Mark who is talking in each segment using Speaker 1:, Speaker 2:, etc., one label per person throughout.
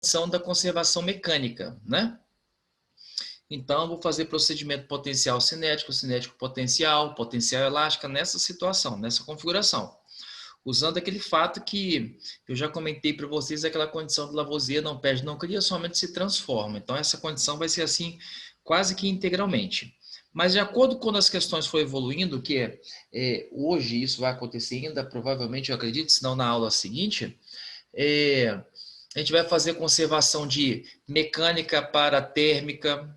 Speaker 1: condição da conservação mecânica, né? Então, vou fazer procedimento potencial cinético, cinético potencial, potencial elástica nessa situação, nessa configuração. Usando aquele fato que eu já comentei para vocês, aquela condição do Lavoisier, não perde, não cria, somente se transforma. Então, essa condição vai ser assim, quase que integralmente. Mas, de acordo com as questões for evoluindo, que hoje isso vai acontecer ainda, provavelmente, eu acredito, se não na aula seguinte, a gente vai fazer conservação de mecânica para térmica,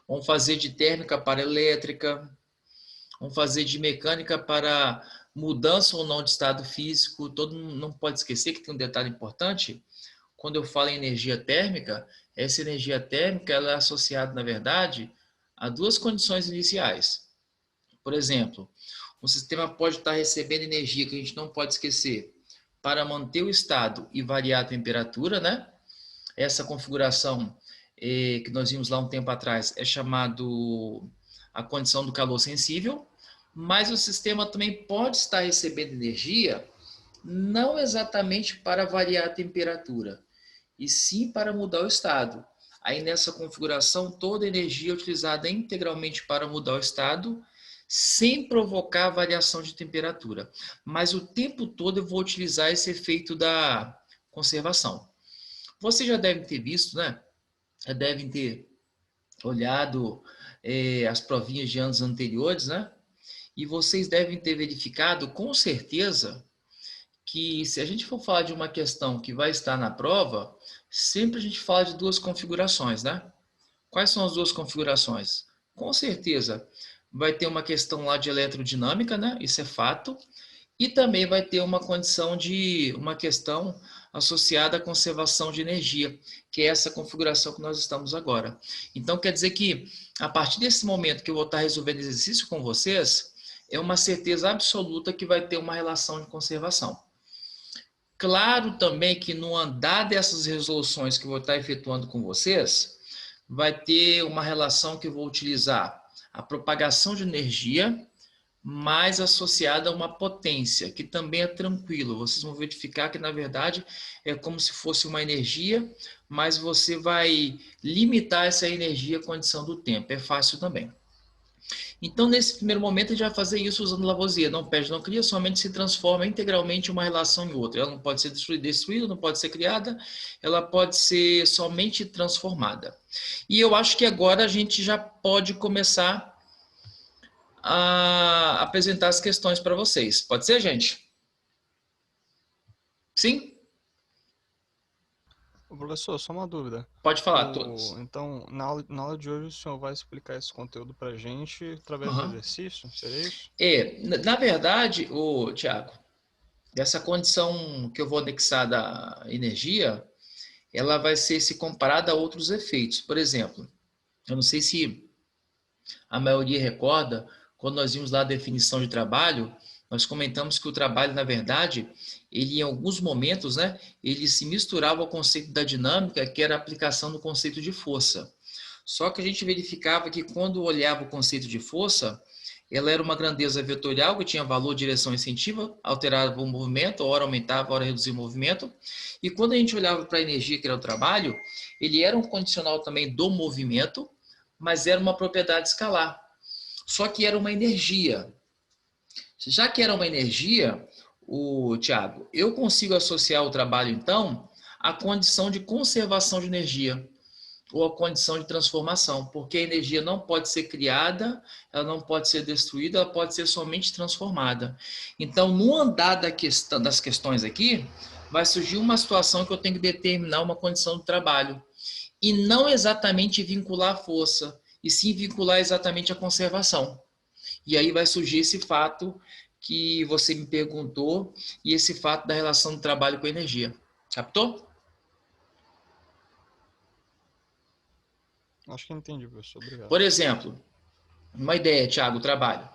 Speaker 1: vamos fazer de térmica para elétrica, vamos fazer de mecânica para mudança ou não de estado físico. Todo mundo não pode esquecer que tem um detalhe importante. Quando eu falo em energia térmica, essa energia térmica ela é associada, na verdade, a duas condições iniciais. Por exemplo, o sistema pode estar recebendo energia, que a gente não pode esquecer, para manter o estado e variar a temperatura, né? Essa configuração que nós vimos lá um tempo atrás é chamado a condição do calor sensível, mas o sistema também pode estar recebendo energia não exatamente para variar a temperatura, e sim para mudar o estado. Aí nessa configuração, toda a energia é utilizada integralmente para mudar o estado, sem provocar variação de temperatura. Mas o tempo todo eu vou utilizar esse efeito da conservação. Vocês já devem ter visto, né? Já devem ter olhado as provinhas de anos anteriores, né? E vocês devem ter verificado com certeza que se a gente for falar de uma questão que vai estar na prova, sempre a gente fala de duas configurações, né? Quais são as duas configurações? Com certeza vai ter uma questão lá de eletrodinâmica, né? Isso é fato. E também vai ter uma condição de uma questão associada à conservação de energia, que é essa configuração que nós estamos agora. Então, quer dizer que, a partir desse momento que eu vou estar resolvendo exercício com vocês, é uma certeza absoluta que vai ter uma relação de conservação. Claro também que no andar dessas resoluções que eu vou estar efetuando com vocês, vai ter uma relação que eu vou utilizar a propagação de energia mais associada a uma potência, que também é tranquilo. Vocês vão verificar que, na verdade, é como se fosse uma energia, mas você vai limitar essa energia à condição do tempo. É fácil também. Então, nesse primeiro momento, a gente vai fazer isso usando Lavoisier. Não perde, não cria, somente se transforma integralmente uma relação em outra. Ela não pode ser destruída, não pode ser criada, ela pode ser somente transformada. E eu acho que agora a gente já pode começar a apresentar as questões para vocês. Pode ser, gente? Sim?
Speaker 2: Ô, professor, só uma dúvida.
Speaker 1: Pode falar, todos.
Speaker 2: Então, na aula de hoje, o senhor vai explicar esse conteúdo para a gente através de
Speaker 1: Uhum.
Speaker 2: exercício? Seria isso?
Speaker 1: Na verdade, Tiago, essa condição que eu vou anexar da energia, ela vai ser se comparada a outros efeitos. Por exemplo, eu não sei se a maioria recorda, quando nós vimos lá a definição de trabalho, nós comentamos que o trabalho, na verdade, ele em alguns momentos, né, ele se misturava ao conceito da dinâmica, que era a aplicação do conceito de força. Só que a gente verificava que quando olhava o conceito de força, ela era uma grandeza vetorial que tinha valor, direção e incentivo, alterava o movimento, hora aumentava, hora reduzia o movimento. E quando a gente olhava para a energia, que era o trabalho, ele era um condicional também do movimento, mas era uma propriedade escalar. Só que era uma energia. Já que era uma energia, Tiago, eu consigo associar o trabalho, então, à condição de conservação de energia ou à condição de transformação, porque a energia não pode ser criada, ela não pode ser destruída, ela pode ser somente transformada. Então, no andar das questões aqui, vai surgir uma situação que eu tenho que determinar uma condição de trabalho e não exatamente vincular a força, e sim vincular exatamente a conservação. E aí vai surgir esse fato que você me perguntou e esse fato da relação do trabalho com a energia. Captou?
Speaker 2: Acho que entendi, professor. Obrigado.
Speaker 1: Por exemplo, uma ideia, Thiago, o trabalho.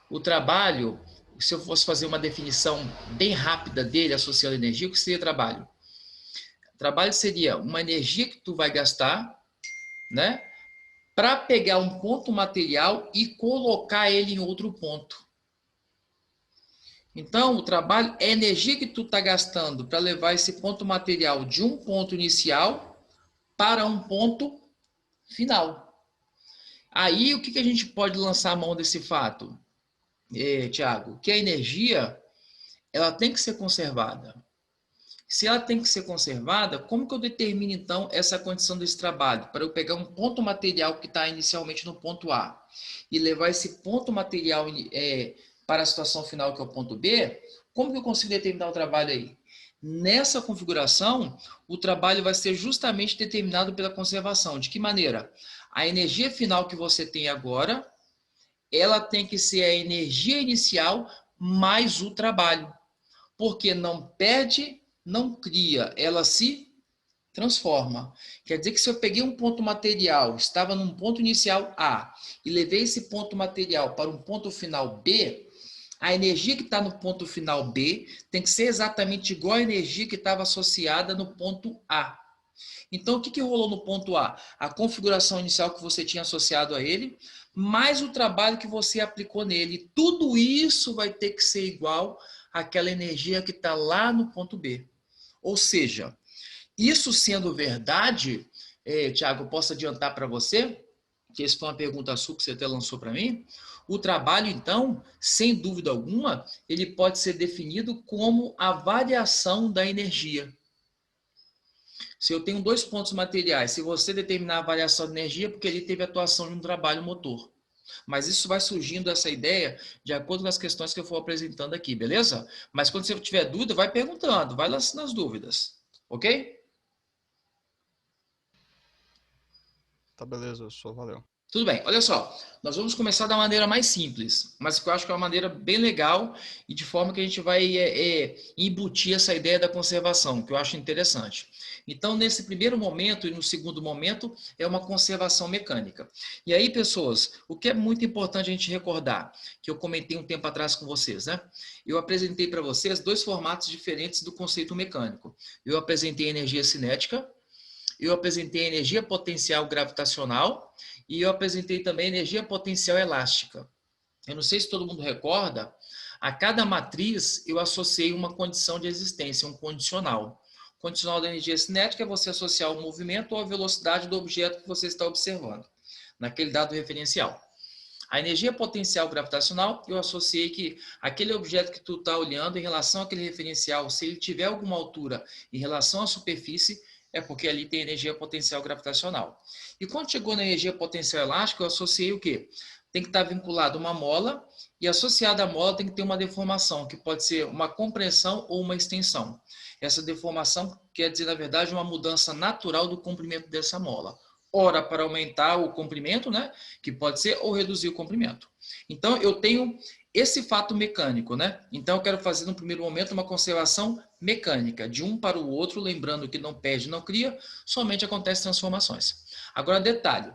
Speaker 1: O trabalho, se eu fosse fazer uma definição bem rápida dele, associando a energia, o que seria trabalho? Trabalho seria uma energia que tu vai gastar, né, para pegar um ponto material e colocar ele em outro ponto. Então, o trabalho é a energia que tu está gastando para levar esse ponto material de um ponto inicial para um ponto final. Aí, o que a gente pode lançar a mão desse fato, Tiago? Que a energia, ela tem que ser conservada. Se ela tem que ser conservada, como que eu determino, então, essa condição desse trabalho? Para eu pegar um ponto material que está inicialmente no ponto A e levar esse ponto material para a situação final, que é o ponto B, como que eu consigo determinar o trabalho aí? Nessa configuração, o trabalho vai ser justamente determinado pela conservação. De que maneira? A energia final que você tem agora, ela tem que ser a energia inicial mais o trabalho. Porque não perde, não cria, ela se transforma. Quer dizer que se eu peguei um ponto material, estava num ponto inicial A, e levei esse ponto material para um ponto final B, a energia que está no ponto final B tem que ser exatamente igual à energia que estava associada no ponto A. Então, o que rolou no ponto A? A configuração inicial que você tinha associado a ele, mais o trabalho que você aplicou nele. Tudo isso vai ter que ser igual àquela energia que está lá no ponto B. Ou seja, isso sendo verdade, Tiago, eu posso adiantar para você, que essa foi uma pergunta sua que você até lançou para mim, o trabalho, então, sem dúvida alguma, ele pode ser definido como a variação da energia. Se eu tenho dois pontos materiais, se você determinar a variação de energia, porque ele teve atuação de um trabalho motor. Mas isso vai surgindo, essa ideia, de acordo com as questões que eu for apresentando aqui, beleza? Mas quando você tiver dúvida, vai perguntando, vai lançando as dúvidas, ok?
Speaker 2: Tá, beleza, só valeu.
Speaker 1: Tudo bem, olha só, nós vamos começar da maneira mais simples, mas que eu acho que é uma maneira bem legal e de forma que a gente vai embutir essa ideia da conservação, que eu acho interessante. Então, nesse primeiro momento e no segundo momento, é uma conservação mecânica. E aí, pessoas, o que é muito importante a gente recordar, que eu comentei um tempo atrás com vocês, né? Eu apresentei para vocês dois formatos diferentes do conceito mecânico. Eu apresentei a energia cinética, eu apresentei a energia potencial gravitacional e eu apresentei também a energia potencial elástica. Eu não sei se todo mundo recorda, a cada matriz eu associei uma condição de existência, um condicional. O condicional da energia cinética é você associar o movimento ou a velocidade do objeto que você está observando, naquele dado referencial. A energia potencial gravitacional, eu associei que aquele objeto que tu está olhando em relação àquele referencial, se ele tiver alguma altura em relação à superfície, é porque ali tem energia potencial gravitacional. E quando chegou na energia potencial elástica, eu associei o quê? Tem que estar vinculado uma mola e associada à mola tem que ter uma deformação, que pode ser uma compressão ou uma extensão. Essa deformação quer dizer, na verdade, uma mudança natural do comprimento dessa mola. Ora para aumentar o comprimento, né? Que pode ser, ou reduzir o comprimento. Então, eu tenho esse fato mecânico, né? Então, eu quero fazer no primeiro momento uma conservação mecânica, de um para o outro, lembrando que não perde, não cria, somente acontece transformações. Agora, detalhe,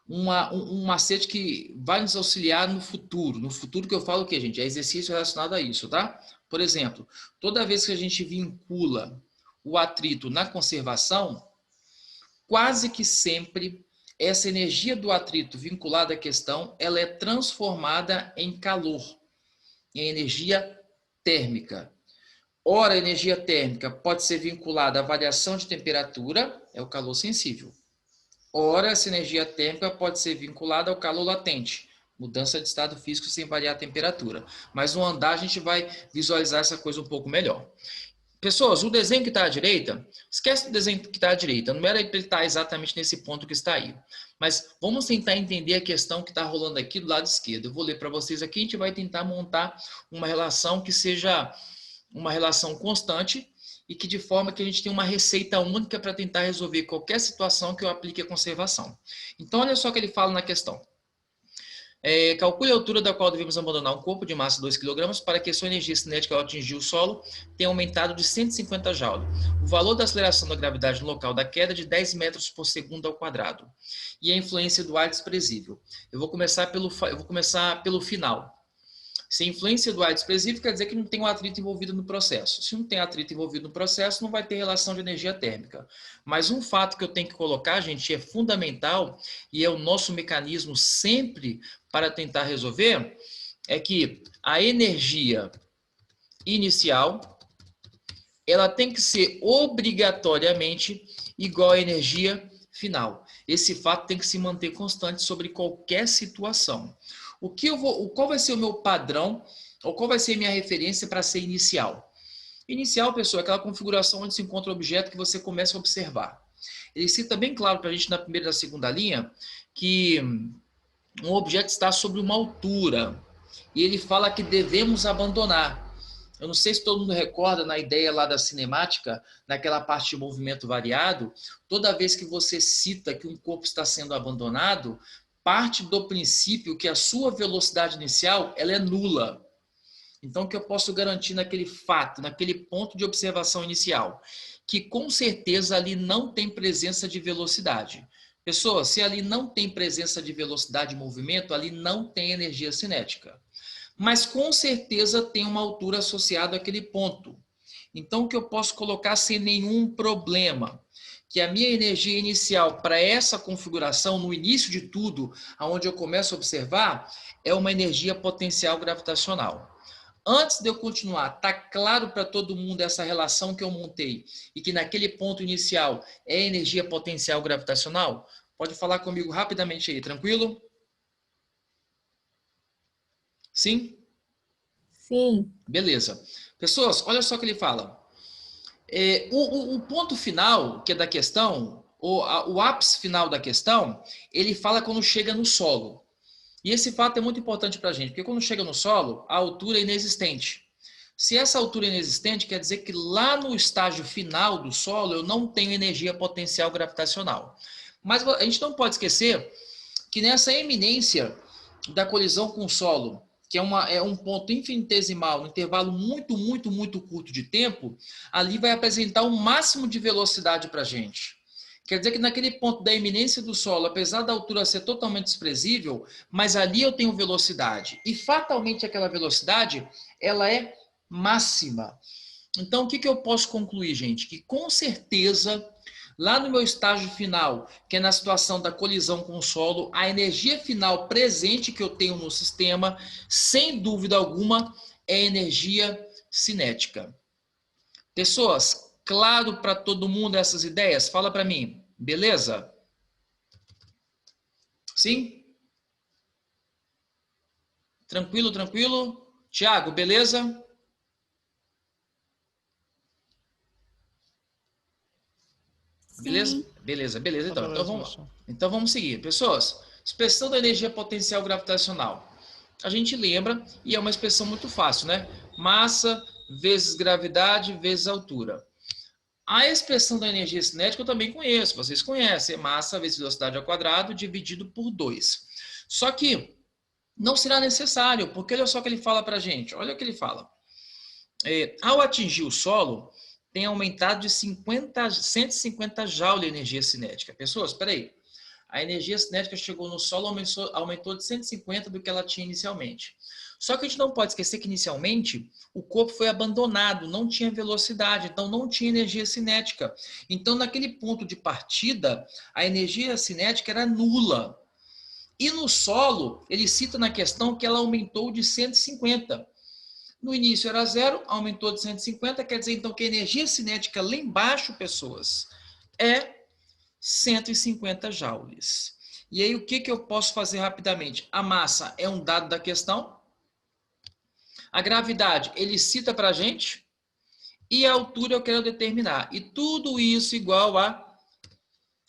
Speaker 1: um macete que vai nos auxiliar no futuro que eu falo o quê, gente? É exercício relacionado a isso, tá? Por exemplo, toda vez que a gente vincula o atrito na conservação, quase que sempre essa energia do atrito vinculada à questão, ela é transformada em calor, em energia térmica. Ora, a energia térmica pode ser vinculada à variação de temperatura, é o calor sensível. Ora, essa energia térmica pode ser vinculada ao calor latente, mudança de estado físico sem variar a temperatura. Mas no andar a gente vai visualizar essa coisa um pouco melhor. Pessoas, o desenho que está à direita, esquece do desenho que está à direita, não era para ele estar exatamente nesse ponto que está aí. Mas vamos tentar entender a questão que está rolando aqui do lado esquerdo. Eu vou ler para vocês aqui, a gente vai tentar montar uma relação que seja uma relação constante e que de forma que a gente tenha uma receita única para tentar resolver qualquer situação que eu aplique a conservação. Então, olha só o que ele fala na questão. Calcule a altura da qual devemos abandonar um corpo de massa de 2 kg para que sua energia cinética ao atingir o solo tenha aumentado de 150 joules. O valor da aceleração da gravidade no local da queda é de 10 metros por segundo ao quadrado. E a influência do ar é desprezível. Eu vou começar pelo final. Se a influência do ar é desprezível, quer dizer que não tem um atrito envolvido no processo. Se não tem atrito envolvido no processo, não vai ter relação de energia térmica. Mas um fato que eu tenho que colocar, gente, é fundamental e é o nosso mecanismo sempre para tentar resolver, é que a energia inicial, ela tem que ser obrigatoriamente igual à energia final. Esse fato tem que se manter constante sobre qualquer situação. Qual vai ser o meu padrão, ou qual vai ser a minha referência para ser inicial? Inicial, pessoal, é aquela configuração onde se encontra o objeto que você começa a observar. Ele cita bem claro para a gente na primeira e na segunda linha que um objeto está sobre uma altura e ele fala que devemos abandonar. Eu não sei se todo mundo recorda na ideia lá da cinemática, naquela parte de movimento variado, toda vez que você cita que um corpo está sendo abandonado, parte do princípio que a sua velocidade inicial ela é nula. Então, o que eu posso garantir naquele fato, naquele ponto de observação inicial? Que com certeza ali não tem presença de velocidade. Pessoal, se ali não tem presença de velocidade e movimento, ali não tem energia cinética. Mas com certeza tem uma altura associada àquele ponto. Então, o que eu posso colocar sem nenhum problema? Que a minha energia inicial para essa configuração, no início de tudo, aonde eu começo a observar, é uma energia potencial gravitacional. Antes de eu continuar, tá claro para todo mundo essa relação que eu montei e que naquele ponto inicial é energia potencial gravitacional? Pode falar comigo rapidamente aí, tranquilo? Sim?
Speaker 3: Sim.
Speaker 1: Beleza. Pessoas, olha só o que ele fala. O ponto final, que é da questão, o ápice final da questão, ele fala quando chega no solo. E esse fato é muito importante para a gente, porque quando chega no solo, a altura é inexistente. Se essa altura é inexistente, quer dizer que lá no estágio final do solo eu não tenho energia potencial gravitacional. Mas a gente não pode esquecer que nessa eminência da colisão com o solo, que é um ponto infinitesimal, um intervalo muito curto de tempo, ali vai apresentar o máximo de velocidade para a gente. Quer dizer que naquele ponto da eminência do solo, apesar da altura ser totalmente desprezível, mas ali eu tenho velocidade. E fatalmente aquela velocidade, ela é máxima. Então, o que eu posso concluir, gente? Que com certeza, lá no meu estágio final, que é na situação da colisão com o solo, a energia final presente que eu tenho no sistema, sem dúvida alguma, é energia cinética. Pessoas, claro para todo mundo essas ideias? Fala para mim, beleza? Sim? Tranquilo, tranquilo? Tiago, beleza? Beleza?
Speaker 3: Sim.
Speaker 1: Beleza.
Speaker 2: Tá
Speaker 1: Então
Speaker 2: beleza,
Speaker 1: vamos lá.
Speaker 2: Wilson.
Speaker 1: Então vamos seguir. Pessoas, expressão da energia potencial gravitacional. A gente lembra, e é uma expressão muito fácil, né? Massa vezes gravidade vezes altura. A expressão da energia cinética eu também conheço, vocês conhecem, é massa vezes velocidade ao quadrado dividido por 2. Só que não será necessário, porque olha só o que ele fala para a gente, olha o que ele fala. Ao atingir o solo, tem aumentado de 150 joules a energia cinética. Pessoas, espera aí. A energia cinética chegou no solo, aumentou de 150 do que ela tinha inicialmente. Só que a gente não pode esquecer que inicialmente o corpo foi abandonado, não tinha velocidade, então não tinha energia cinética. Então, naquele ponto de partida, a energia cinética era nula. E no solo, ele cita na questão que ela aumentou de 150. No início era zero, aumentou de 150, quer dizer então que a energia cinética lá embaixo, pessoas, é 150 joules. E aí o que eu posso fazer rapidamente? A massa é um dado da questão, a gravidade ele cita para a gente, e a altura eu quero determinar. E tudo isso igual a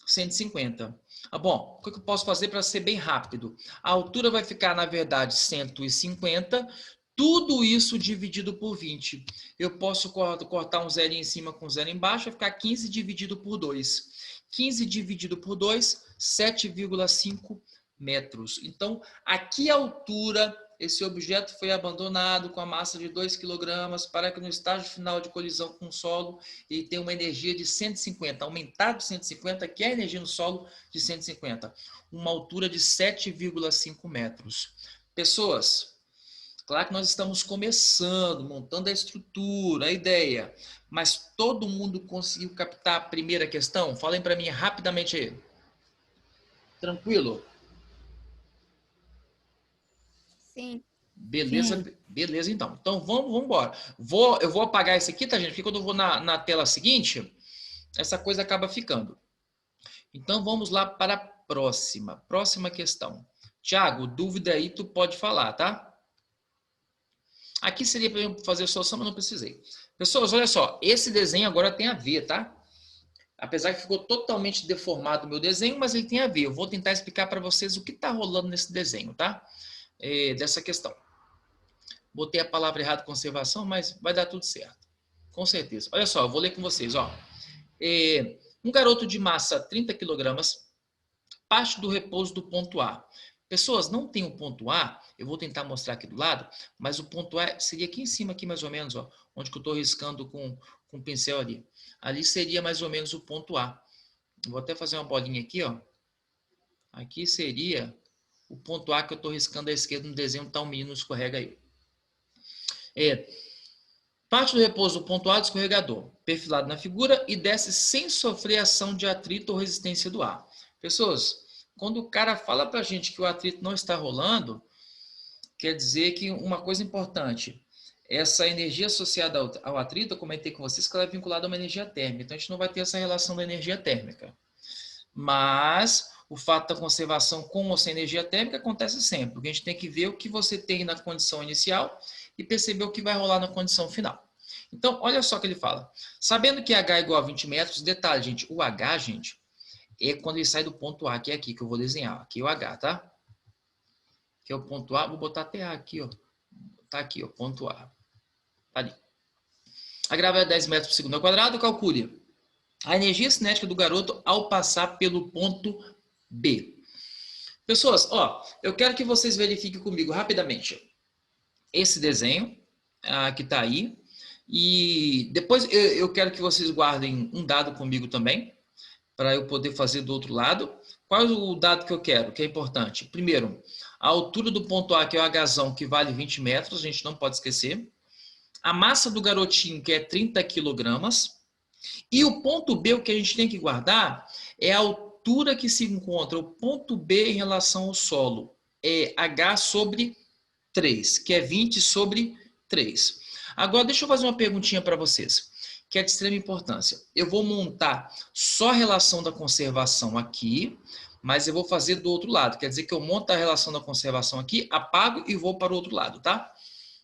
Speaker 1: 150. Bom, o que eu posso fazer para ser bem rápido? A altura vai ficar, na verdade, 150, tudo isso dividido por 20. Eu posso cortar um zero em cima com um zero embaixo, vai ficar 15 dividido por 2. 15 dividido por 2, 7,5 metros. Então, aqui a altura, esse objeto foi abandonado com a massa de 2 kg para que no estágio final de colisão com o solo ele tenha uma energia de 150, aumentado de 150, que é a energia no solo de 150. Uma altura de 7,5 metros. Pessoas, claro que nós estamos começando, montando a estrutura, a ideia, mas todo mundo conseguiu captar a primeira questão? Falem para mim rapidamente aí. Tranquilo?
Speaker 3: Sim.
Speaker 1: Beleza,
Speaker 3: Sim.
Speaker 1: beleza então. Então vamos embora. Eu vou apagar esse aqui, tá, gente? Porque quando eu vou na tela seguinte, essa coisa acaba ficando. Então vamos lá para a próxima. Próxima questão. Tiago, dúvida aí, tu pode falar, tá? Aqui seria para eu fazer a solução, mas não precisei. Pessoas, olha só. Esse desenho agora tem a ver, tá? Apesar que ficou totalmente deformado o meu desenho, mas ele tem a ver. Eu vou tentar explicar para vocês o que está rolando nesse desenho, tá? Dessa questão. Botei a palavra errada, conservação, mas vai dar tudo certo. Com certeza. Olha só, eu vou ler com vocês, ó. Um garoto de massa 30 kg parte do repouso do ponto A. Pessoas, não tem o ponto A, eu vou tentar mostrar aqui do lado, mas o ponto A seria aqui em cima, aqui mais ou menos, ó, onde que eu estou riscando com o pincel ali. Ali seria mais ou menos o ponto A. Vou até fazer uma bolinha aqui, ó. Aqui seria o ponto A que eu estou riscando à esquerda no desenho, tá um menino escorrega aí. Parte do repouso do ponto A do escorregador, perfilado na figura e desce sem sofrer ação de atrito ou resistência do ar. Pessoas, quando o cara fala para a gente que o atrito não está rolando, quer dizer que uma coisa importante, essa energia associada ao atrito, eu comentei com vocês que ela é vinculada a uma energia térmica, então a gente não vai ter essa relação da energia térmica. Mas o fato da conservação com ou sem energia térmica acontece sempre, porque a gente tem que ver o que você tem na condição inicial e perceber o que vai rolar na condição final. Então, olha só o que ele fala. Sabendo que H é igual a 20 metros, detalhe, gente, o H, gente, é quando ele sai do ponto A, que é aqui, que eu vou desenhar. Aqui é o H, tá? Que é o ponto A, vou botar até A aqui, ó. Tá aqui, ó, ponto A. Tá ali. A gravidade é 10 metros por segundo ao quadrado, calcule a energia cinética do garoto ao passar pelo ponto B. Pessoas, ó, eu quero que vocês verifiquem comigo rapidamente esse desenho que tá aí. E depois eu quero que vocês guardem um dado comigo também, para eu poder fazer do outro lado. Qual é o dado que eu quero, que é importante? Primeiro, a altura do ponto A, que é o Hzão, que vale 20 metros, a gente não pode esquecer. A massa do garotinho, que é 30 quilogramas. E o ponto B, o que a gente tem que guardar, é a altura que se encontra o ponto B em relação ao solo. É H sobre 3, que é 20 sobre 3. Agora, deixa eu fazer uma perguntinha para vocês, que é de extrema importância. Eu vou montar só a relação da conservação aqui, mas eu vou fazer do outro lado. Quer dizer que eu monto a relação da conservação aqui, apago e vou para o outro lado, tá?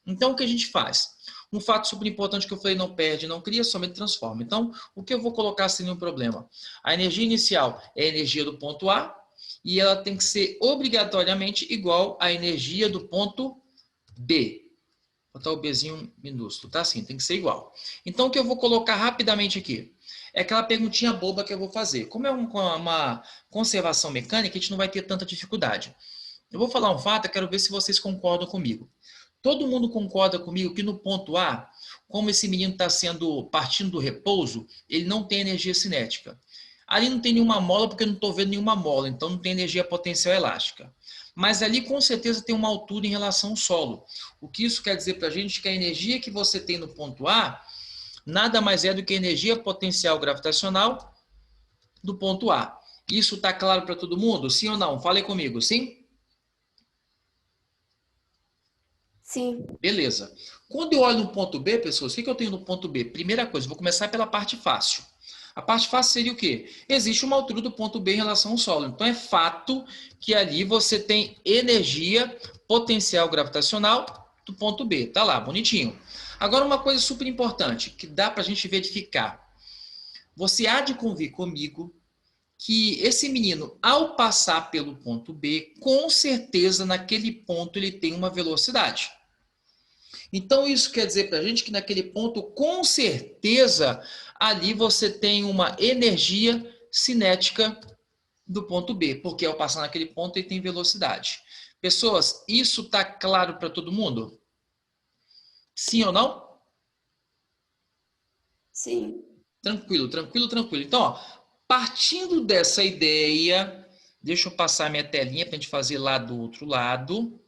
Speaker 1: Então, o que a gente faz? Um fato super importante que eu falei, não perde, não cria, somente transforma. Então, o que eu vou colocar sem nenhum problema? A energia inicial é a energia do ponto A e ela tem que ser obrigatoriamente igual à energia do ponto B. Vou botar o Bzinho minúsculo, tá assim, tem que ser igual. Então, o que eu vou colocar rapidamente aqui? É aquela perguntinha boba que eu vou fazer. Como é uma conservação mecânica, a gente não vai ter tanta dificuldade. Eu vou falar um fato, eu quero ver se vocês concordam comigo. Todo mundo concorda comigo que no ponto A, como esse menino está partindo do repouso, ele não tem energia cinética. Ali não tem nenhuma mola, porque eu não estou vendo nenhuma mola, então não tem energia potencial elástica. Mas ali com certeza tem uma altura em relação ao solo. O que isso quer dizer para a gente é que a energia que você tem no ponto A nada mais é do que a energia potencial gravitacional do ponto A. Isso está claro para todo mundo? Sim ou não? Fale comigo, sim?
Speaker 3: Sim.
Speaker 1: Beleza. Quando eu olho no ponto B, pessoas, o que eu tenho no ponto B? Primeira coisa, vou começar pela parte fácil. A parte fácil seria o quê? Existe uma altura do ponto B em relação ao solo. Então, é fato que ali você tem energia potencial gravitacional do ponto B. Tá lá, bonitinho. Agora, uma coisa super importante, que dá para a gente verificar. Você há de convir comigo que esse menino, ao passar pelo ponto B, com certeza, naquele ponto, ele tem uma velocidade. Então, isso quer dizer para a gente que naquele ponto, com certeza, ali você tem uma energia cinética do ponto B, porque ao passar naquele ponto ele tem velocidade. Pessoas, isso está claro para todo mundo? Sim ou não?
Speaker 3: Sim.
Speaker 1: Tranquilo, tranquilo, tranquilo. Então, ó, partindo dessa ideia, deixa eu passar minha telinha para a gente fazer lá do outro lado.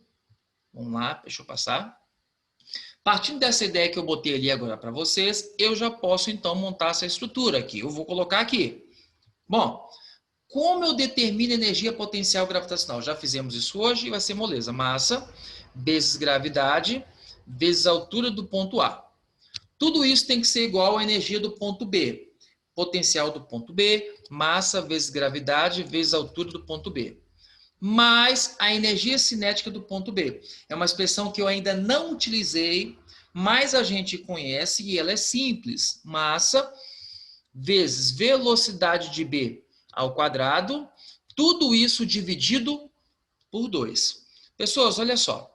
Speaker 1: Vamos lá, deixa eu passar. Partindo dessa ideia que eu botei ali agora para vocês, eu já posso então montar essa estrutura aqui. Eu vou colocar aqui. Bom, como eu determino energia potencial gravitacional? Já fizemos isso hoje e vai ser moleza. Massa vezes gravidade, vezes a altura do ponto A. Tudo isso tem que ser igual à energia do ponto B. Potencial do ponto B, massa vezes gravidade, vezes a altura do ponto B. Mais a energia cinética do ponto B. É uma expressão que eu ainda não utilizei, mas a gente conhece e ela é simples. Massa vezes velocidade de B ao quadrado, tudo isso dividido por 2. Pessoas, olha só.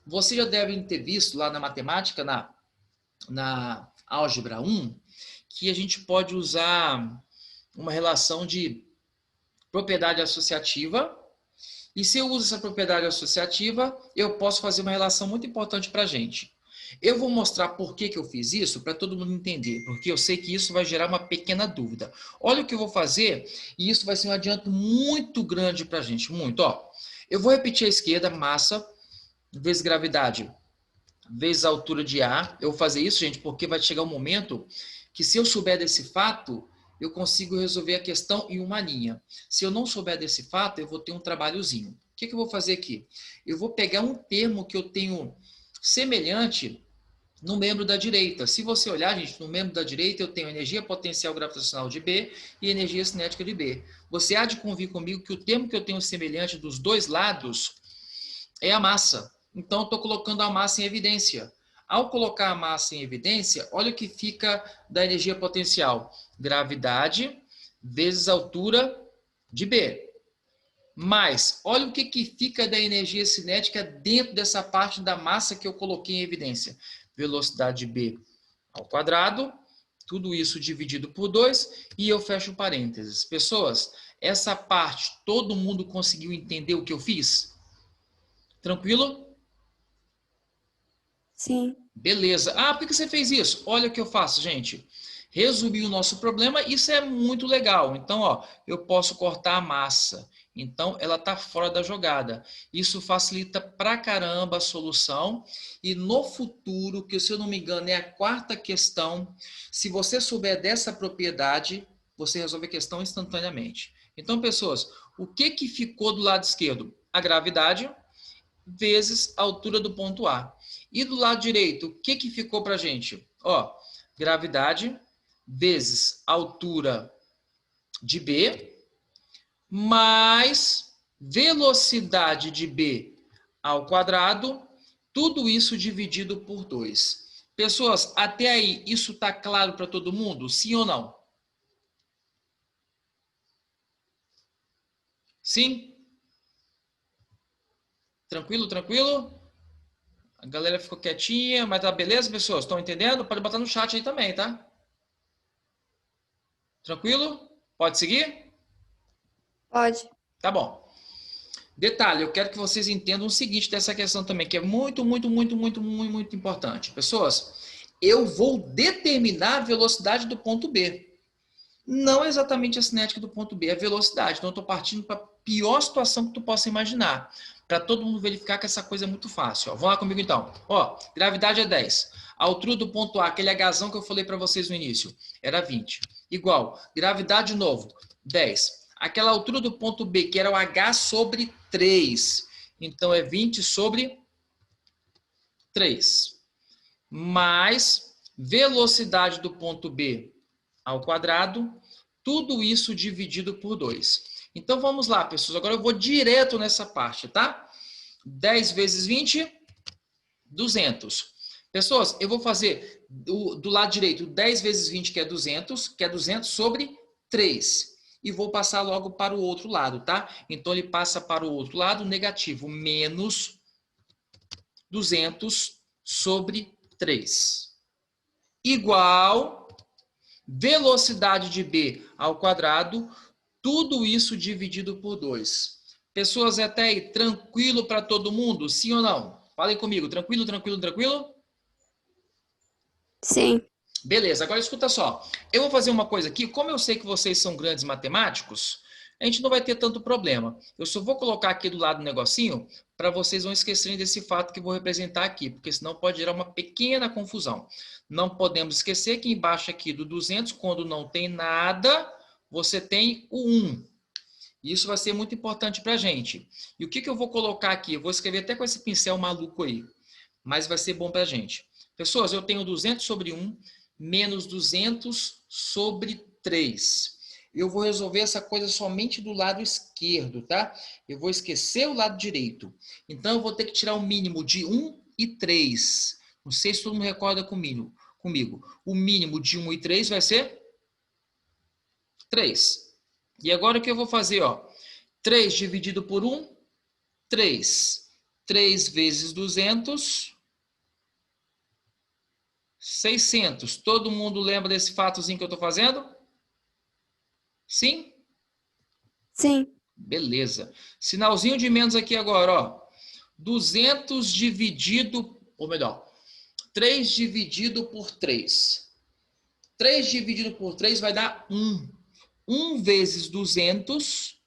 Speaker 1: Vocês já devem ter visto lá na matemática, na álgebra 1, que a gente pode usar uma relação de propriedade associativa. E se eu uso essa propriedade associativa, eu posso fazer uma relação muito importante para a gente. Eu vou mostrar por que eu fiz isso para todo mundo entender, porque eu sei que isso vai gerar uma pequena dúvida. Olha o que eu vou fazer e isso vai ser um adianto muito grande para a gente, muito. Ó, eu vou repetir a esquerda, massa vezes gravidade vezes a altura de A. Eu vou fazer isso, gente, porque vai chegar um momento que se eu souber desse fato, eu consigo resolver a questão em uma linha. Se eu não souber desse fato, eu vou ter um trabalhozinho. O que eu vou fazer aqui? Eu vou pegar um termo que eu tenho semelhante no membro da direita. Se você olhar, gente, no membro da direita eu tenho energia potencial gravitacional de B e energia cinética de B. Você há de convir comigo que o termo que eu tenho semelhante dos dois lados é a massa. Então, eu estou colocando a massa em evidência. Ao colocar a massa em evidência, olha o que fica da energia potencial. Gravidade vezes a altura de B. Mas, olha o que fica da energia cinética dentro dessa parte da massa que eu coloquei em evidência. Velocidade B ao quadrado, tudo isso dividido por 2, e eu fecho parênteses. Pessoas, essa parte, todo mundo conseguiu entender o que eu fiz? Tranquilo?
Speaker 3: Sim.
Speaker 1: Beleza. Ah, por que você fez isso? Olha o que eu faço, gente. Resumi o nosso problema, isso é muito legal. Então, ó, eu posso cortar a massa. Então, ela está fora da jogada. Isso facilita pra caramba a solução. E no futuro, que se eu não me engano é a quarta questão, se você souber dessa propriedade, você resolve a questão instantaneamente. Então, pessoas, o que ficou do lado esquerdo? A gravidade vezes a altura do ponto A. E do lado direito, o que ficou para a gente? Ó, gravidade vezes a altura de B, mais velocidade de B ao quadrado, tudo isso dividido por 2. Pessoas, até aí, isso está claro para todo mundo? Sim ou não? Sim? Tranquilo, tranquilo? A galera ficou quietinha, mas tá beleza, pessoas? Estão entendendo? Pode botar no chat aí também, tá? Tranquilo? Pode seguir?
Speaker 3: Pode.
Speaker 1: Tá bom. Detalhe, eu quero que vocês entendam o seguinte dessa questão também, que é muito, muito, muito, muito, muito, muito importante. Pessoas, eu vou determinar a velocidade do ponto B. Não exatamente a cinética do ponto B, a velocidade. Então, eu estou partindo para a pior situação que tu possa imaginar. Para todo mundo verificar que essa coisa é muito fácil. Ó, vamos lá comigo então. Ó, gravidade é 10. A altura do ponto A, aquele Hzão que eu falei para vocês no início, era 20. Igual, gravidade de novo, 10. Aquela altura do ponto B, que era o H sobre 3. Então, é 20 sobre 3. Mais velocidade do ponto B ao quadrado, tudo isso dividido por 2. Então, vamos lá, pessoas. Agora eu vou direto nessa parte, tá? 10 vezes 20, 200. Pessoas, eu vou fazer do lado direito 10 vezes 20, que é 200 sobre 3. E vou passar logo para o outro lado, tá? Então, ele passa para o outro lado, negativo, menos 200 sobre 3. Igual velocidade de B ao quadrado, tudo isso dividido por 2. Pessoas, até aí, tranquilo para todo mundo? Sim ou não? Falem comigo, tranquilo, tranquilo, tranquilo?
Speaker 3: Sim.
Speaker 1: Beleza, agora escuta só. Eu vou fazer uma coisa aqui, como eu sei que vocês são grandes matemáticos, a gente não vai ter tanto problema. Eu só vou colocar aqui do lado um negocinho para vocês não esquecerem desse fato que eu vou representar aqui, porque senão pode gerar uma pequena confusão. Não podemos esquecer que embaixo aqui do 200, quando não tem nada, você tem o 1. Isso vai ser muito importante para a gente. E o que eu vou colocar aqui? Eu vou escrever até com esse pincel maluco aí, mas vai ser bom para a gente. Pessoas, eu tenho 200 sobre 1 menos 200 sobre 3. Eu vou resolver essa coisa somente do lado esquerdo, tá? Eu vou esquecer o lado direito. Então, eu vou ter que tirar o mínimo de 1 e 3. Não sei se todo mundo recorda comigo. O mínimo de 1 e 3 vai ser 3. E agora o que eu vou fazer? 3 dividido por 1, 3. 3 vezes 200, 600. Todo mundo lembra desse fatozinho que eu estou fazendo? Sim?
Speaker 3: Sim.
Speaker 1: Beleza. Sinalzinho de menos aqui agora. 200 dividido, ou melhor, 3 dividido por 3. 3 dividido por 3 vai dar 1. 1 vezes 200.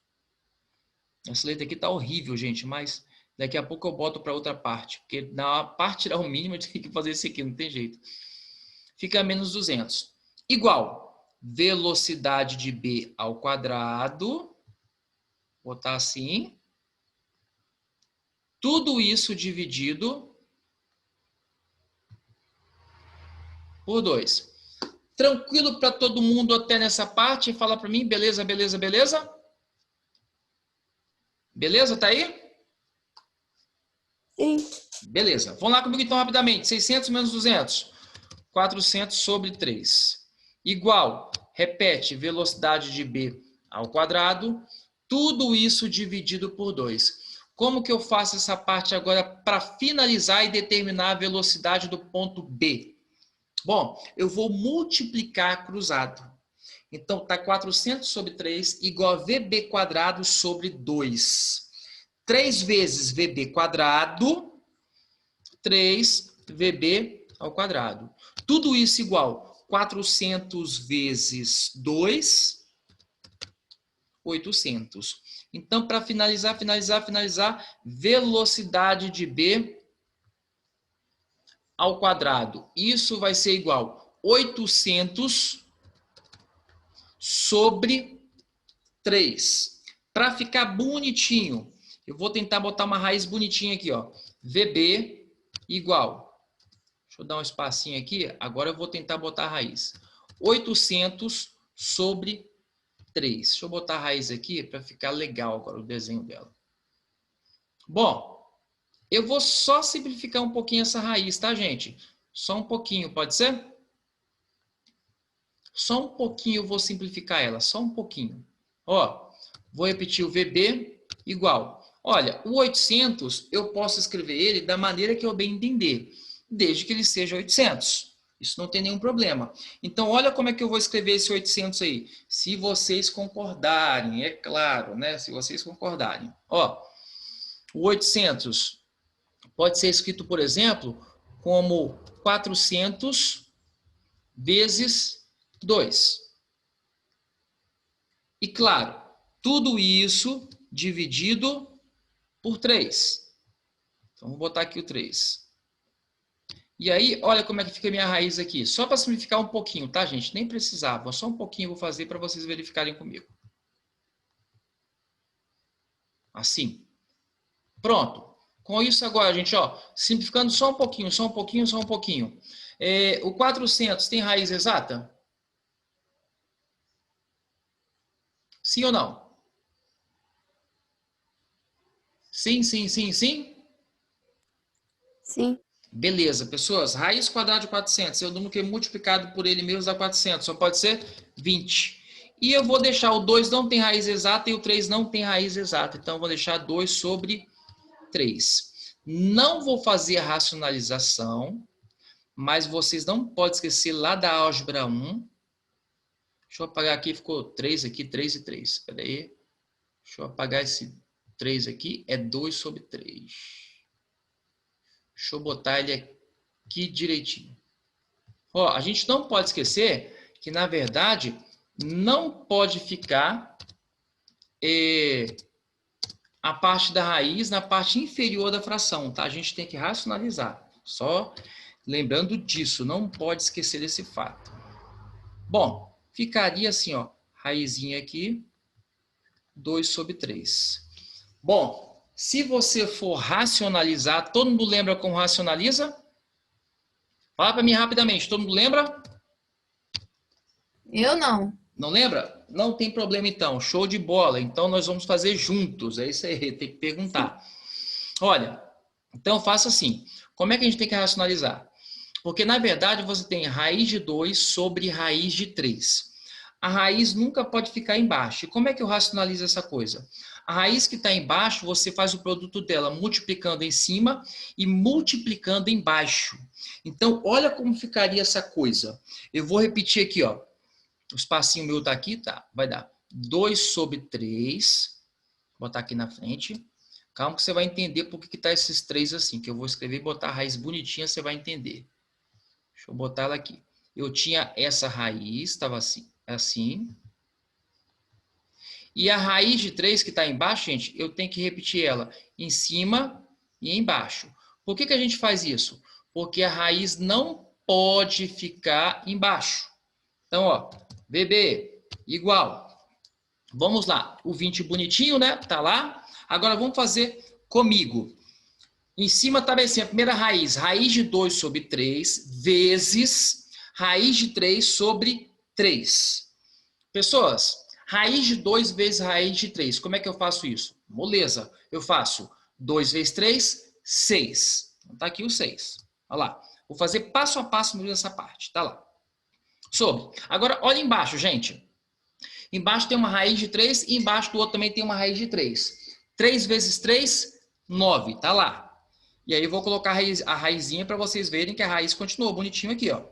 Speaker 1: Essa letra aqui tá horrível, gente, mas daqui a pouco eu boto para outra parte. Porque na parte tirar o mínimo, eu tenho que fazer isso aqui, não tem jeito. Fica menos 200. Igual velocidade de B ao quadrado. Vou botar assim. Tudo isso dividido por 2. Tranquilo para todo mundo até nessa parte? Fala para mim, beleza, beleza, beleza? Beleza, tá aí?
Speaker 3: Sim.
Speaker 1: Beleza. Vamos lá comigo então rapidamente. 600 menos 200. 400 sobre 3. Igual, repete, velocidade de B ao quadrado. Tudo isso dividido por 2. Como que eu faço essa parte agora para finalizar e determinar a velocidade do ponto B? Bom, eu vou multiplicar cruzado. Então, está 400 sobre 3 igual a VB quadrado sobre 2. 3 vezes VB quadrado, 3 VB ao quadrado. Tudo isso igual 400 vezes 2, 800. Então, para finalizar, velocidade de B ao quadrado. Isso vai ser igual 800 sobre 3. Para ficar bonitinho, eu vou tentar botar uma raiz bonitinha aqui, VB igual. Deixa eu dar um espacinho aqui. Agora eu vou tentar botar a raiz. 800 sobre 3. Deixa eu botar a raiz aqui para ficar legal agora o desenho dela. Bom, eu vou só simplificar um pouquinho essa raiz, tá, gente? Só um pouquinho, pode ser? Só um pouquinho eu vou simplificar ela, só um pouquinho. Vou repetir o VB igual. Olha, o 800 eu posso escrever ele da maneira que eu bem entender, desde que ele seja 800. Isso não tem nenhum problema. Então, olha como é que eu vou escrever esse 800 aí. Se vocês concordarem, é claro, né? Se vocês concordarem. O 800 pode ser escrito, por exemplo, como 400 vezes 2. E claro, tudo isso dividido por 3. Então, vou botar aqui o 3. E aí, olha como é que fica a minha raiz aqui. Só para simplificar um pouquinho, tá, gente? Nem precisava. Só um pouquinho eu vou fazer para vocês verificarem comigo. Assim. Pronto. Com isso agora, gente, simplificando só um pouquinho, só um pouquinho, só um pouquinho. O 400 tem raiz exata? Sim ou não? Sim, sim, sim, sim?
Speaker 3: Sim.
Speaker 1: Beleza, pessoas. Raiz quadrada de 400. É o número que é multiplicado por ele mesmo dá 400. Só pode ser 20. E eu vou deixar o 2 não tem raiz exata e o 3 não tem raiz exata. Então, eu vou deixar 2 sobre 3. Não vou fazer a racionalização, mas vocês não podem esquecer lá da álgebra 1. Deixa eu apagar aqui, ficou 3 aqui, 3 e 3. Espera aí. Deixa eu apagar esse 3 aqui. É 2 sobre 3. Deixa eu botar ele aqui direitinho. A gente não pode esquecer que, na verdade, não pode ficar a parte da raiz na parte inferior da fração, tá? A gente tem que racionalizar. Só lembrando disso, não pode esquecer desse fato. Bom, ficaria assim, raizinha aqui, 2 sobre 3. Bom, se você for racionalizar, todo mundo lembra como racionaliza? Fala para mim rapidamente, todo mundo lembra?
Speaker 4: Eu não.
Speaker 1: Não lembra? Não tem problema então, show de bola. Então nós vamos fazer juntos, é isso aí, tem que perguntar. Olha, então faça assim, como é que a gente tem que racionalizar? Porque na verdade você tem raiz de 2 sobre raiz de 3. A raiz nunca pode ficar embaixo. E como é que eu racionalizo essa coisa? A raiz que está embaixo, você faz o produto dela multiplicando em cima e multiplicando embaixo. Então, olha como ficaria essa coisa. Eu vou repetir aqui, ó. O espacinho meu está aqui, tá? Vai dar 2 sobre 3. Vou botar aqui na frente. Calma que você vai entender por que está esses 3 assim. Que eu vou escrever e botar a raiz bonitinha, você vai entender. Deixa eu botar ela aqui. Eu tinha essa raiz, estava assim. E a raiz de 3 que está embaixo, gente, eu tenho que repetir ela em cima e embaixo. Por que a gente faz isso? Porque a raiz não pode ficar embaixo. Então, ó, VB igual. Vamos lá. O 20 bonitinho, né? Tá lá. Agora vamos fazer comigo. Em cima está bem assim, a primeira raiz. Raiz de 2 sobre 3 vezes raiz de 3 sobre 3. Pessoas, raiz de 2 vezes raiz de 3. Como é que eu faço isso? Moleza. Eu faço 2 vezes 3, 6. Está aqui o 6. Olha lá. Vou fazer passo a passo nessa parte. Está lá. Sobre. Agora, olha embaixo, gente. Embaixo tem uma raiz de 3 e embaixo do outro também tem uma raiz de 3. 3 vezes 3, 9. Está lá. E aí eu vou colocar a raizinha para vocês verem que a raiz continuou bonitinho aqui, ó.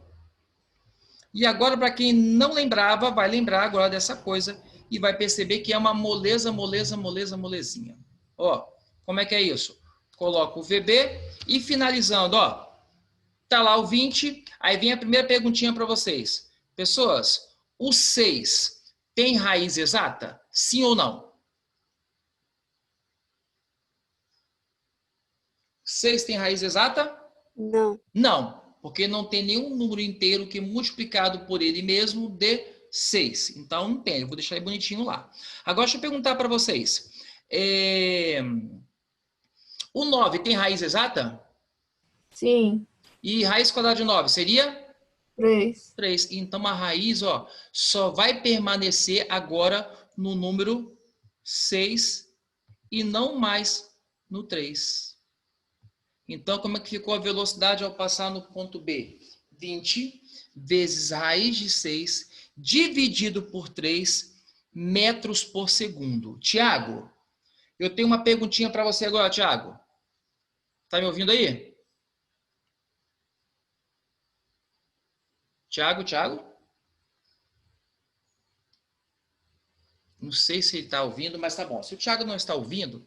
Speaker 1: E agora, para quem não lembrava, vai lembrar agora dessa coisa e vai perceber que é uma moleza, molezinha. Ó, como é que é isso? Coloco o VB e finalizando, ó. Tá lá o 20, aí vem a primeira perguntinha para vocês. Pessoas, o 6 tem raiz exata? Sim ou não? 6 tem raiz exata?
Speaker 3: Não.
Speaker 1: Não, porque não tem nenhum número inteiro que multiplicado por ele mesmo dê 6. Então, não tem. Eu vou deixar ele bonitinho lá. Agora, deixa eu perguntar para vocês. O 9 tem raiz exata?
Speaker 4: Sim.
Speaker 1: E raiz quadrada de 9 seria?
Speaker 4: 3.
Speaker 1: 3. Então, a raiz ó, só vai permanecer agora no número 6 e não mais no 3. Então, como é que ficou a velocidade ao passar no ponto B? 20 vezes raiz de 6 dividido por 3 metros por segundo. Tiago, eu tenho uma perguntinha para você agora, Tiago. Tá me ouvindo aí? Tiago? Não sei se ele está ouvindo, mas tá bom. Se o Tiago não está ouvindo,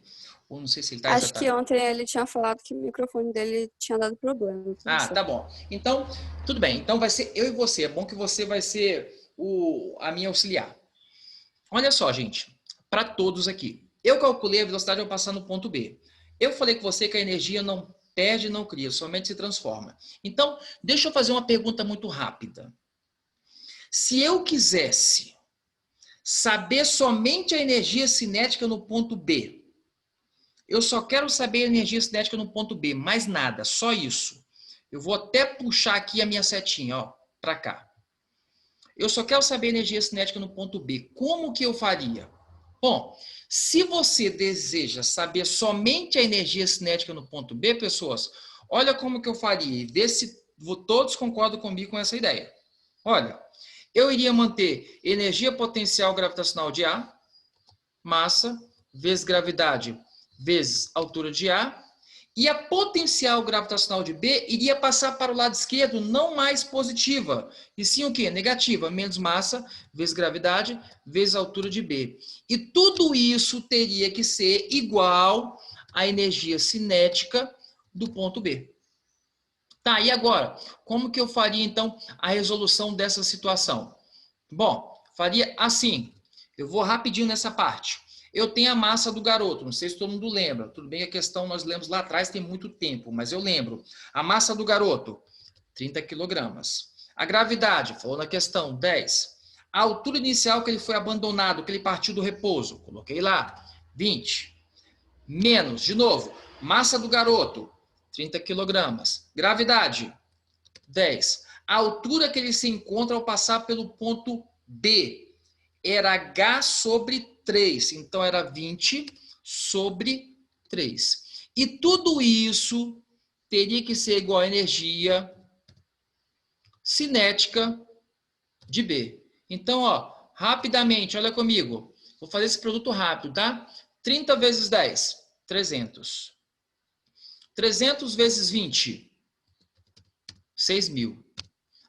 Speaker 1: ou não sei se ele está
Speaker 3: Acho que ontem ele tinha falado que o microfone dele tinha dado problema.
Speaker 1: Ah, tá bom. Então, tudo bem. Então vai ser eu e você. É bom que você vai ser a minha auxiliar. Olha só, gente. Para todos aqui. Eu calculei a velocidade ao passar no ponto B. Eu falei com você que a energia não perde, não cria, somente se transforma. Então, deixa eu fazer uma pergunta muito rápida. Se eu quisesse saber somente a energia cinética no ponto B, eu só quero saber a energia cinética no ponto B, mais nada, só isso. Eu vou até puxar aqui a minha setinha, ó, para cá. Eu só quero saber a energia cinética no ponto B. Como que eu faria? Bom, se você deseja saber somente a energia cinética no ponto B, pessoas, olha como que eu faria e vê se todos concordam comigo com essa ideia. Olha, eu iria manter energia potencial gravitacional de A, massa, vezes gravidade, vezes altura de A, e a potencial gravitacional de B iria passar para o lado esquerdo, não mais positiva, e sim o quê? Negativa, menos massa, vezes gravidade, vezes altura de B. E tudo isso teria que ser igual à energia cinética do ponto B. Tá, e agora? Como que eu faria, então, a resolução dessa situação? Bom, faria assim. Eu vou rapidinho nessa parte. Eu tenho a massa do garoto, não sei se todo mundo lembra. Tudo bem, a questão nós lemos lá atrás, tem muito tempo, mas eu lembro. A massa do garoto, 30 quilogramas. A gravidade, falou na questão, 10. A altura inicial que ele foi abandonado, que ele partiu do repouso, coloquei lá, 20. Menos, de novo, massa do garoto, 30 quilogramas. Gravidade, 10. A altura que ele se encontra ao passar pelo ponto B era H sobre 3. Então, era 20 sobre 3. E tudo isso teria que ser igual à energia cinética de B. Então, ó, rapidamente, olha comigo. Vou fazer esse produto rápido, tá? 30 vezes 10, 300. 300 vezes 20, 6.000.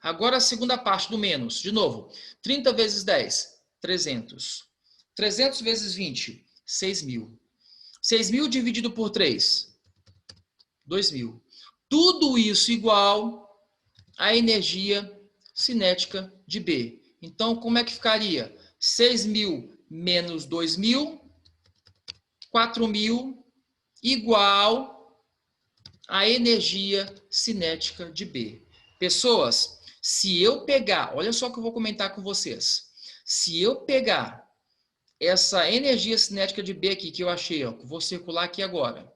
Speaker 1: Agora a segunda parte do menos. De novo, 30 vezes 10, 300. 300 vezes 20, 6.000. 6.000 dividido por 3, 2.000. Tudo isso igual à energia cinética de B. Então, como é que ficaria? 6.000 menos 2.000, 4.000 igual à energia cinética de B. Pessoas, se eu pegar, olha só o que eu vou comentar com vocês. Se eu pegar essa energia cinética de B aqui que eu achei, ó, que vou circular aqui agora,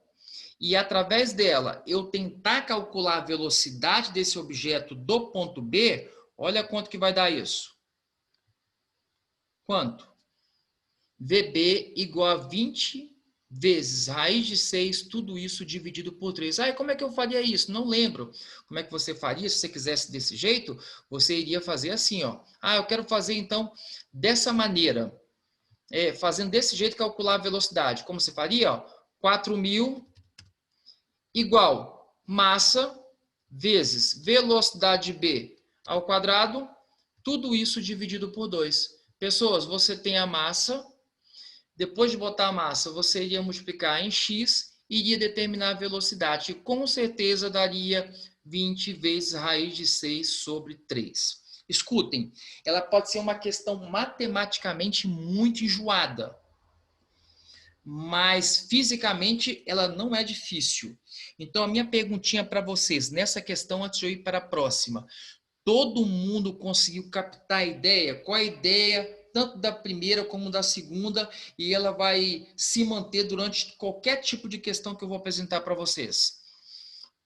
Speaker 1: e através dela eu tentar calcular a velocidade desse objeto do ponto B, olha quanto que vai dar isso. Quanto? VB igual a 20 vezes raiz de 6, tudo isso dividido por 3. Ah, e como é que eu faria isso? Não lembro. Como é que você faria? Se você quisesse desse jeito, você iria fazer assim, ó. Ah, eu quero fazer então dessa maneira. Fazendo desse jeito, calcular a velocidade. Como você faria? Ó, 4.000 igual massa vezes velocidade B ao quadrado, tudo isso dividido por 2. Pessoas, você tem a massa, depois de botar a massa, você iria multiplicar em x e iria determinar a velocidade, que com certeza daria 20 vezes raiz de 6 sobre 3. Escutem, ela pode ser uma questão matematicamente muito enjoada, mas fisicamente ela não é difícil. Então, a minha perguntinha para vocês, nessa questão, antes de eu ir para a próxima, todo mundo conseguiu captar a ideia? Qual a ideia, tanto da primeira como da segunda, e ela vai se manter durante qualquer tipo de questão que eu vou apresentar para vocês?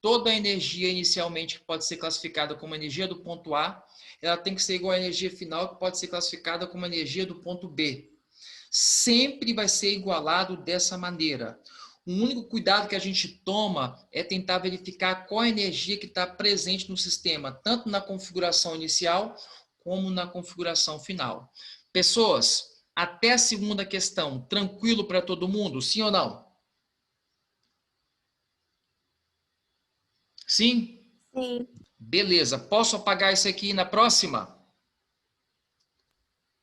Speaker 1: Toda a energia inicialmente que pode ser classificada como energia do ponto A, ela tem que ser igual à energia final, que pode ser classificada como energia do ponto B. Sempre vai ser igualado dessa maneira. O único cuidado que a gente toma é tentar verificar qual a energia que está presente no sistema, tanto na configuração inicial como na configuração final. Pessoas, até a segunda questão, tranquilo para todo mundo? Sim ou não? Sim?
Speaker 3: Sim,
Speaker 1: Beleza. Posso apagar isso aqui na próxima?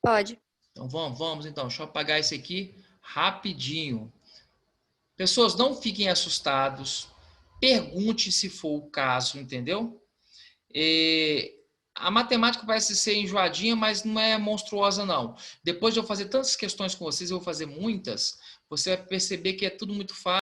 Speaker 3: pode.
Speaker 1: Então vamos então. Deixa eu apagar isso aqui rapidinho. Pessoas, não fiquem assustados. Pergunte se for o caso, entendeu? A matemática parece ser enjoadinha, mas não é monstruosa, não. Depois de eu fazer tantas questões com vocês, eu vou fazer muitas, você vai perceber que é tudo muito fácil.